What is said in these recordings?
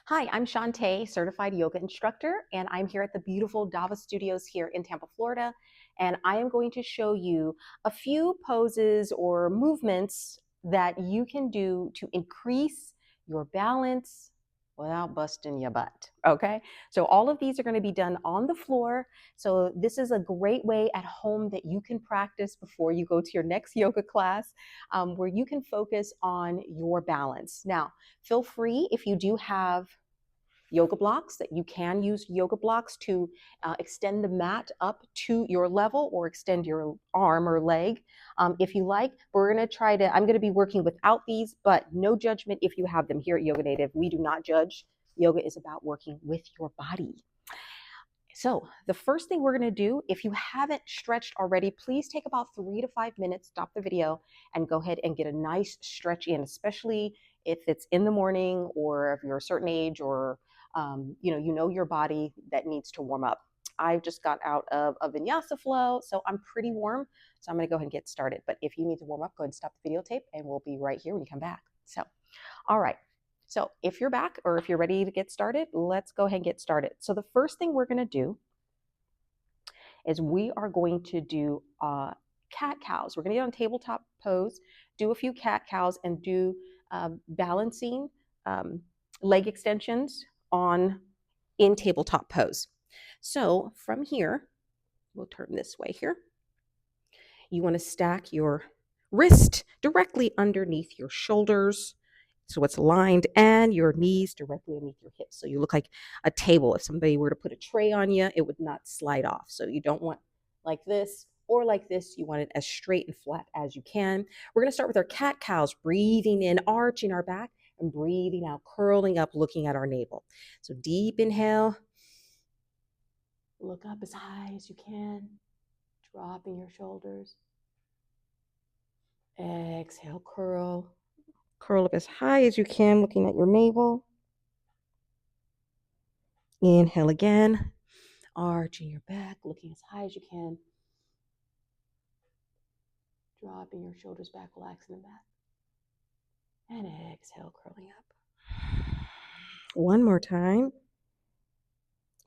Hi, I'm Shantae, certified yoga instructor, and I'm here at the beautiful Dava Studios here in Tampa, Florida. And I am going to show you a few poses or movements that you can do to increase your balance without busting your butt. Okay, so all of these are going to be done on the floor. So this is a great way at home that you can practice before you go to your next yoga class, where you can focus on your balance. Now, feel free, if you do have yoga blocks, that you can use yoga blocks to extend the mat up to your level or extend your arm or leg, if you like. We're going to I'm going to be working without these, but no judgment if you have them. Here at Yoga Native, we do not judge. Yoga is about working with your body. So the first thing we're going to do, if you haven't stretched already, please take about 3 to 5 minutes, stop the video, and go ahead and get a nice stretch in, especially if it's in the morning or if you're a certain age, or you know your body that needs to warm up. I've just got out of a vinyasa flow, so I'm pretty warm. So I'm going to go ahead and get started. But if you need to warm up, go ahead and stop the videotape, and we'll be right here when you come back. So, all right. So if you're back, or if you're ready to get started, let's go ahead and get started. So the first thing we're going to do is we are going to do cat cows. We're going to get on tabletop pose, do a few cat cows, and do balancing leg extensions in tabletop pose. So from here, we'll turn this way here. You want to stack your wrist directly underneath your shoulders, so it's lined, and your knees directly underneath your hips. So you look like a table. If somebody were to put a tray on you, it would not slide off. So you don't want like this or like this. You want it as straight and flat as you can. We're going to start with our cat cows, breathing in, arching our back, and breathing out, curling up, looking at our navel. So deep inhale. Look up as high as you can, dropping your shoulders. Exhale, curl. Curl up as high as you can, looking at your navel. Inhale again, arching your back, looking as high as you can. Dropping your shoulders back, relaxing the back. And exhale, curling up. One more time.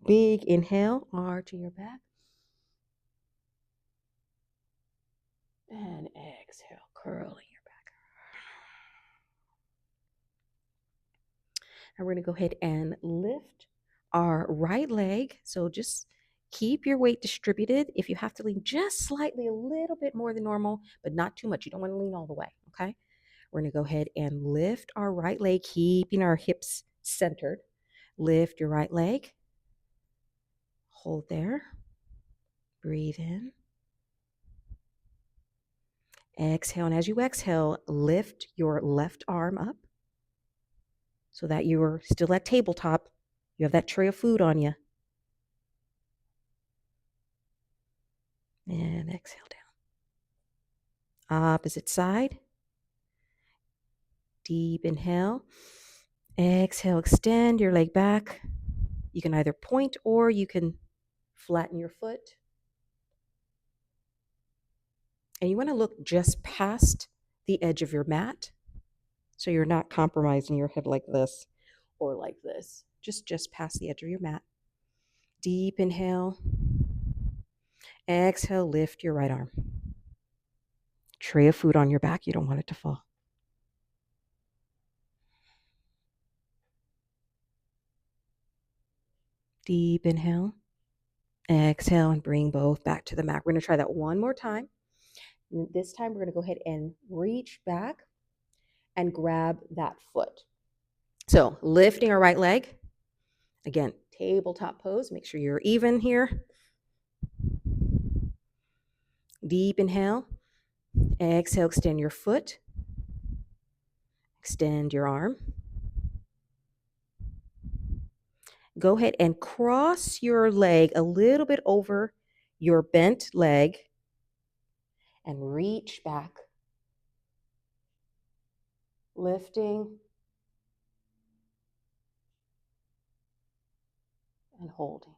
Big inhale, arching your back. And exhale, curling your back. And we're going to go ahead and lift our right leg. So just keep your weight distributed. If you have to lean just slightly, a little bit more than normal, but not too much. You don't want to lean all the way, okay? We're going to go ahead and lift our right leg, keeping our hips centered. Lift your right leg. Hold there. Breathe in. Exhale, and as you exhale, lift your left arm up so that you're still at tabletop. You have that tray of food on you. And exhale down. Opposite side. Deep inhale. Exhale, extend your leg back. You can either point or you can flatten your foot. And you want to look just past the edge of your mat, so you're not compromising your head like this or like this. Just past the edge of your mat. Deep inhale. Exhale, lift your right arm. Tray of food on your back. You don't want it to fall. Deep inhale. Exhale, and bring both back to the mat. We're going to try that one more time. This time, we're going to go ahead and reach back and grab that foot. So lifting our right leg. Again, tabletop pose. Make sure you're even here. Deep inhale. Exhale, extend your foot. Extend your arm. Go ahead and cross your leg a little bit over your bent leg and reach back. Lifting and holding.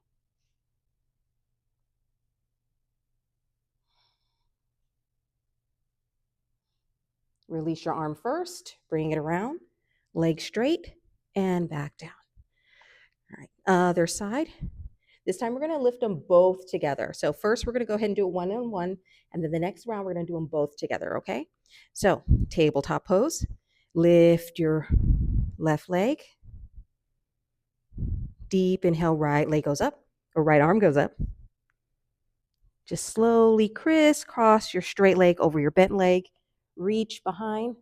Release your arm first, bring it around, leg straight, and back down. All right, other side. This time we're going to lift them both together. So first we're going to go ahead and do it one-on-one, and then the next round we're going to do them both together, okay? So tabletop pose. Lift your left leg. Deep inhale, right leg goes up, or right arm goes up. Just slowly crisscross your straight leg over your bent leg. Reach behind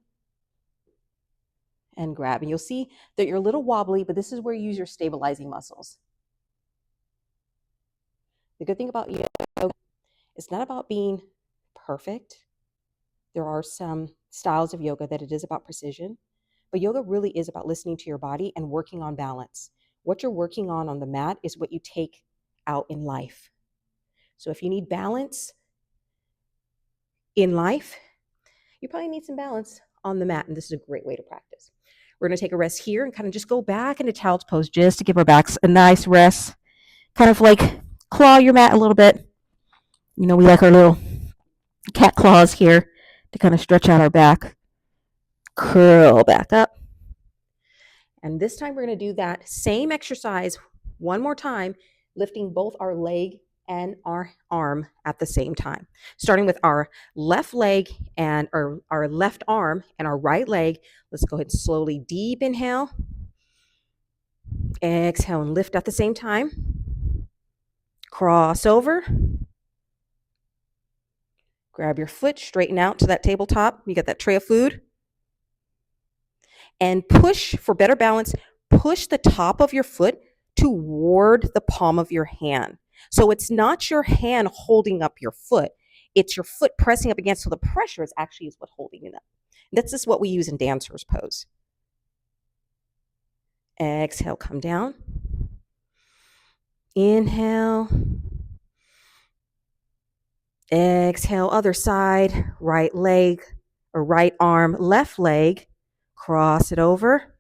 and grab. And you'll see that you're a little wobbly, but this is where you use your stabilizing muscles. The good thing about yoga, it's not about being perfect. There are some styles of yoga that it is about precision, but yoga really is about listening to your body and working on balance. What you're working on the mat is what you take out in life. So if you need balance in life, you probably need some balance on the mat, and this is a great way to practice. We're going to take a rest here and kind of just go back into child's pose just to give our backs a nice rest. Kind of like claw your mat a little bit. You know, we like our little cat claws here to kind of stretch out our back. Curl back up. And this time we're going to do that same exercise one more time, lifting both our leg and our arm at the same time. Starting with our left leg and our left arm and our right leg. Let's go ahead and slowly deep inhale. Exhale and lift at the same time. Cross over. Grab your foot, straighten out to that tabletop. You got that tray of food. And push, for better balance, push the top of your foot toward the palm of your hand. So it's not your hand holding up your foot. It's your foot pressing up against, so the pressure is actually what's holding it up. This is what we use in dancer's pose. Exhale, come down. Inhale. Exhale, other side, right leg or right arm, left leg. Cross it over.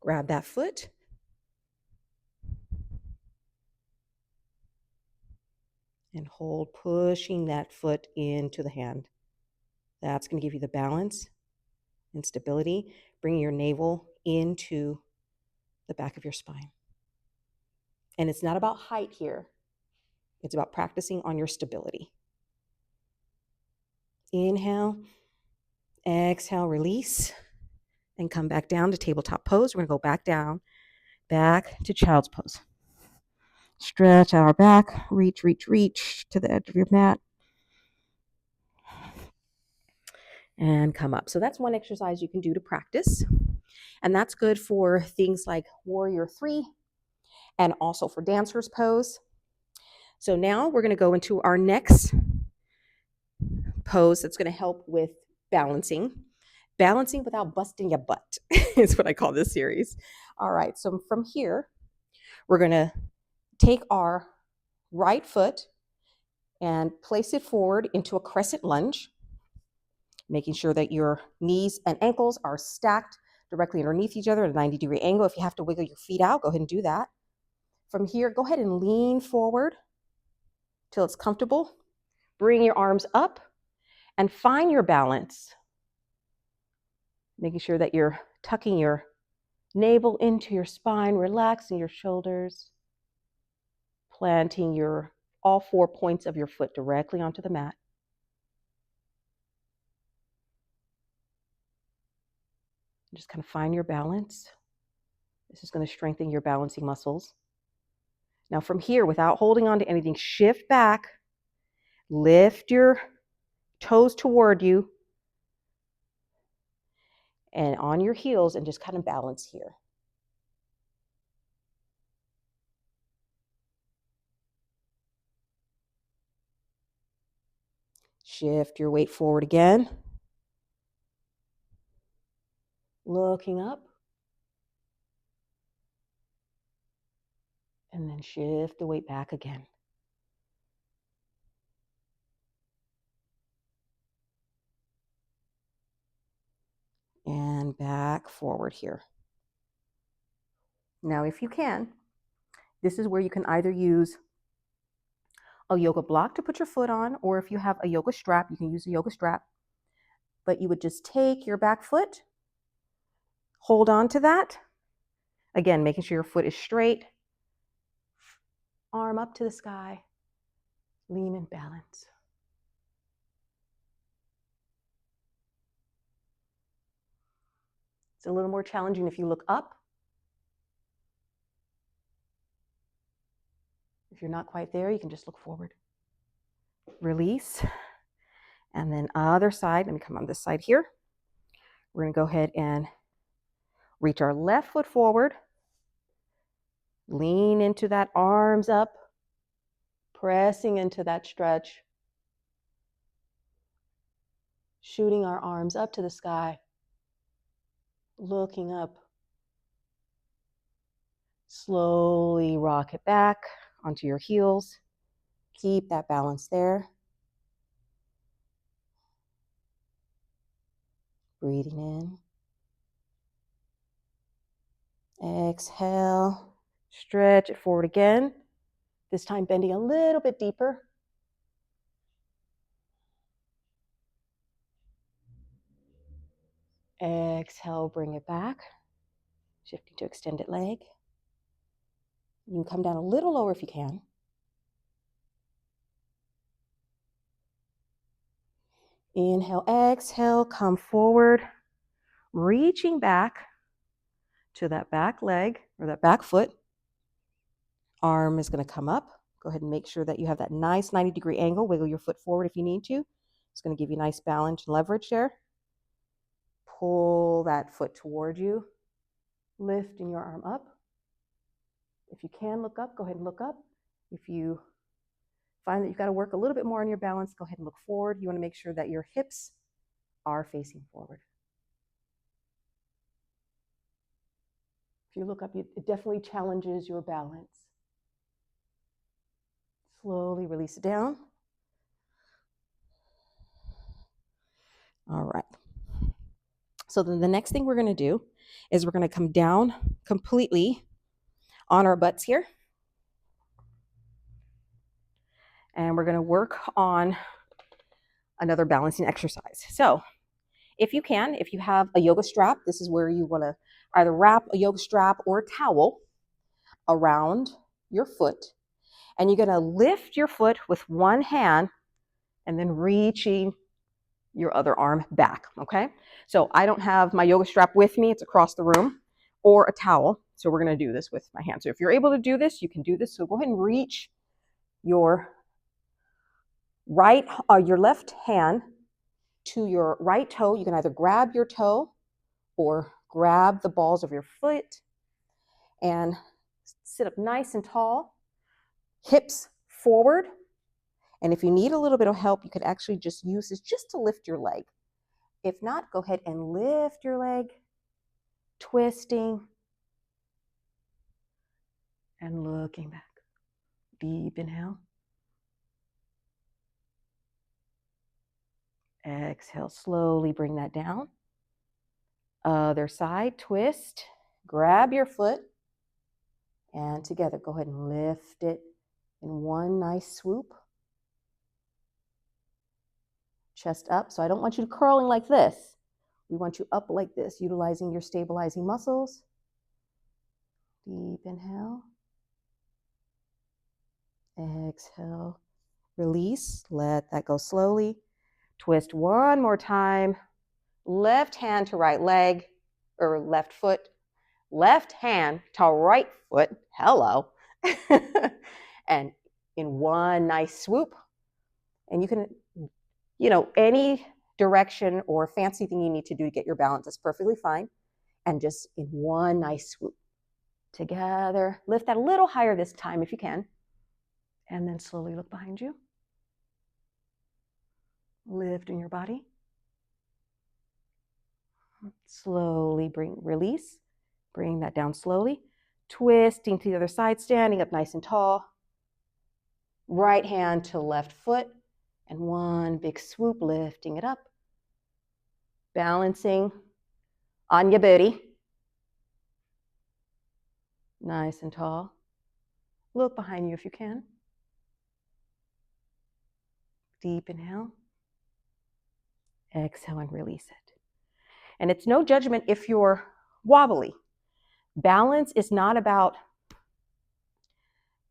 Grab that foot. And hold, pushing that foot into the hand. That's going to give you the balance and stability, bringing your navel into the back of your spine. And it's not about height here. It's about practicing on your stability. Inhale, exhale, release, and come back down to tabletop pose. We're going to go back down, back to child's pose. Stretch out our back, reach to the edge of your mat. And come up. So that's one exercise you can do to practice. And that's good for things like Warrior 3 and also for dancer's pose. So now we're going to go into our next pose that's going to help with balancing. Balancing without busting your butt is what I call this series. All right, so from here, we're going to take our right foot and place it forward into a crescent lunge, making sure that your knees and ankles are stacked directly underneath each other at a 90-degree angle. If you have to wiggle your feet out, go ahead and do that. From here, go ahead and lean forward till it's comfortable. Bring your arms up and find your balance. Making sure that you're tucking your navel into your spine, relaxing your shoulders, planting all 4 points of your foot directly onto the mat. Just kind of find your balance. This is going to strengthen your balancing muscles. Now from here, without holding on to anything, shift back, lift your toes toward you, and on your heels, and just kind of balance here. Shift your weight forward again. Looking up. And then shift the weight back again. And back forward here. Now, if you can, this is where you can either use a yoga block to put your foot on, or if you have a yoga strap, you can use a yoga strap. But you would just take your back foot, hold on to that Again, making sure your foot is straight. Arm up to the sky. Lean and balance. It's a little more challenging if you look up. If you're not quite there, you can just look forward. Release. And then other side. Let me come on this side here. We're going to go ahead and reach our left foot forward. Lean into that, arms up. Pressing into that stretch. Shooting our arms up to the sky. Looking up. Slowly rock it back onto your heels. Keep that balance there. Breathing in. Exhale. Stretch it forward again. This time bending a little bit deeper. Exhale, bring it back. Shifting to extended leg. You can come down a little lower if you can. Inhale, exhale, come forward, reaching back to that back leg or that back foot. Arm is going to come up. Go ahead and make sure that you have that nice 90-degree angle. Wiggle your foot forward if you need to. It's going to give you nice balance and leverage there. Pull that foot toward you. Lifting your arm up. If you can look up, go ahead and look up. If you find that you've got to work a little bit more on your balance, go ahead and look forward. You want to make sure that your hips are facing forward. If you look up, it definitely challenges your balance. Slowly release it down. All right. So then the next thing we're going to do is we're going to come down completely on our butts here. And we're going to work on another balancing exercise. So if you can, if you have a yoga strap, this is where you want to either wrap a yoga strap or a towel around your foot. And you're going to lift your foot with one hand and then reaching your other arm back, okay? So I don't have my yoga strap with me. It's across the room, or a towel. So we're going to do this with my hand. So if you're able to do this, you can do this. So go ahead and reach your your left hand to your right toe. You can either grab your toe or grab the balls of your foot and sit up nice and tall, hips forward. And if you need a little bit of help, you could actually just use this just to lift your leg. If not, go ahead and lift your leg, twisting and looking back. Deep inhale. Exhale, slowly bring that down. Other side, twist, grab your foot, and together go ahead and lift it in one nice swoop. Chest up. So I don't want you curling like this. We want you up like this, utilizing your stabilizing muscles. Deep inhale. Exhale. Release. Let that go slowly. Twist one more time. Left hand to right leg, or left foot. Left hand to right foot. Hello. And in one nice swoop. And you can, any direction or fancy thing you need to do to get your balance is perfectly fine. And just in one nice swoop. Together. Lift that a little higher this time if you can. And then slowly look behind you. Lifting your body. Slowly release. Bring that down slowly. Twisting to the other side, standing up nice and tall. Right hand to left foot. And one big swoop, lifting it up. Balancing on your booty. Nice and tall. Look behind you if you can. Deep inhale. Exhale and release it. And it's no judgment if you're wobbly. Balance is not about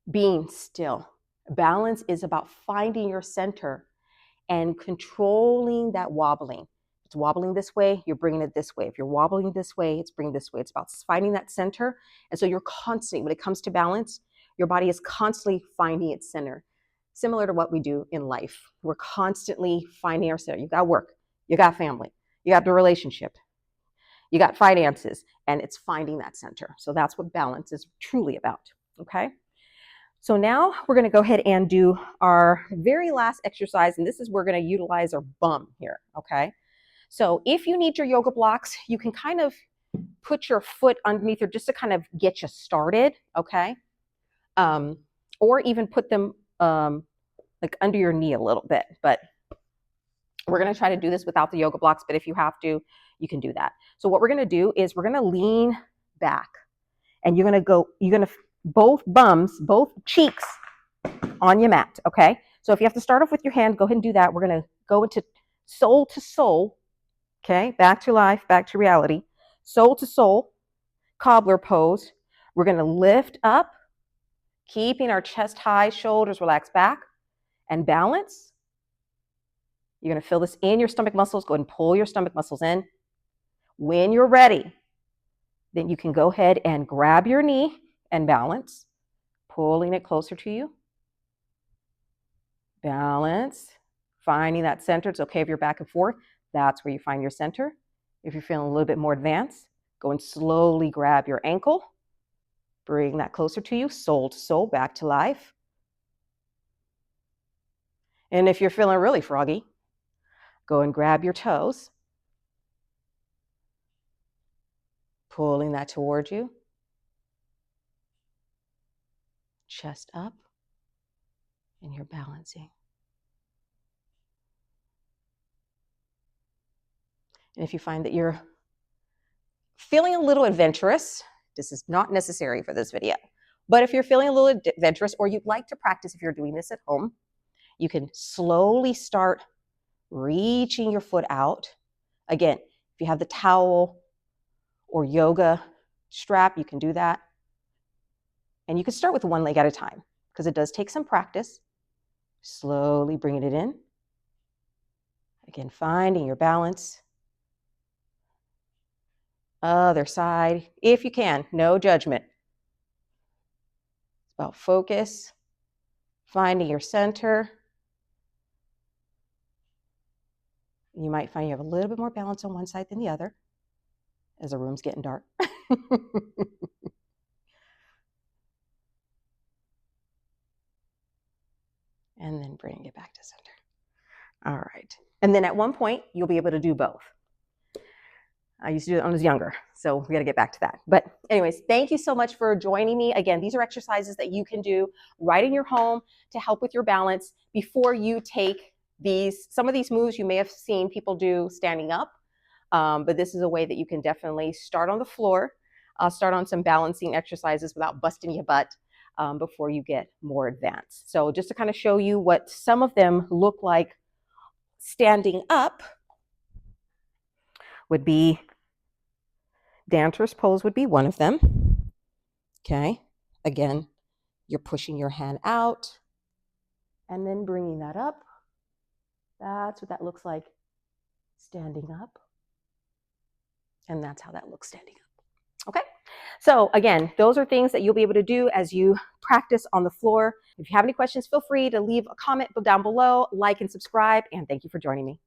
being still. Balance is about finding your center and controlling that wobbling. If it's wobbling this way, you're bringing it this way. If you're wobbling this way, it's bringing this way. It's about finding that center. And so you're constantly, when it comes to balance, your body is constantly finding its center. Similar to what we do in life. We're constantly finding our center. You got work, you got family, you got the relationship, you got finances, and it's finding that center. So that's what balance is truly about, okay? So now we're gonna go ahead and do our very last exercise, and this is we're gonna utilize our bum here, okay? So if you need your yoga blocks, you can kind of put your foot underneath her just to kind of get you started, okay? Or even put them like under your knee a little bit, but we're gonna try to do this without the yoga blocks, but if you have to, you can do that. So what we're gonna do is we're gonna lean back, and you're gonna both bums, both cheeks on your mat, okay? So if you have to start off with your hand, go ahead and do that. We're gonna go into soul to soul, okay? Back to life, back to reality. Soul to soul, cobbler pose. We're gonna lift up, keeping our chest high, shoulders relaxed back, and balance. You're gonna feel this in your stomach muscles. Go ahead and pull your stomach muscles in. When you're ready, then you can go ahead and grab your knee and balance, pulling it closer to you. Balance, finding that center. It's okay if you're back and forth. That's where you find your center. If you're feeling a little bit more advanced, go and slowly grab your ankle. Bring that closer to you, soul to soul, back to life. And if you're feeling really froggy, go and grab your toes, pulling that towards you. Chest up, and you're balancing. And if you find that you're feeling a little adventurous, this is not necessary for this video, but if you're feeling a little adventurous or you'd like to practice if you're doing this at home, you can slowly start reaching your foot out. Again, if you have the towel or yoga strap, you can do that. And you can start with one leg at a time because it does take some practice. Slowly bringing it in. Again, finding your balance. Other side, if you can, no judgment. It's about focus, finding your center. You might find you have a little bit more balance on one side than the other as the room's getting dark. And then bring it back to center. All right. And then at one point, you'll be able to do both. I used to do it when I was younger, so we got to get back to that. But anyways, thank you so much for joining me. Again, these are exercises that you can do right in your home to help with your balance before you take these. Some of these moves you may have seen people do standing up, but this is a way that you can definitely start on the floor, start on some balancing exercises without busting your butt before you get more advanced. So just to kind of show you what some of them look like standing up would be, dancer's pose would be one of them, okay? Again, you're pushing your hand out and then bringing that up. That's what that looks like standing up. And that's how that looks standing up, okay? So again, those are things that you'll be able to do as you practice on the floor. If you have any questions, feel free to leave a comment down below, like and subscribe, and thank you for joining me.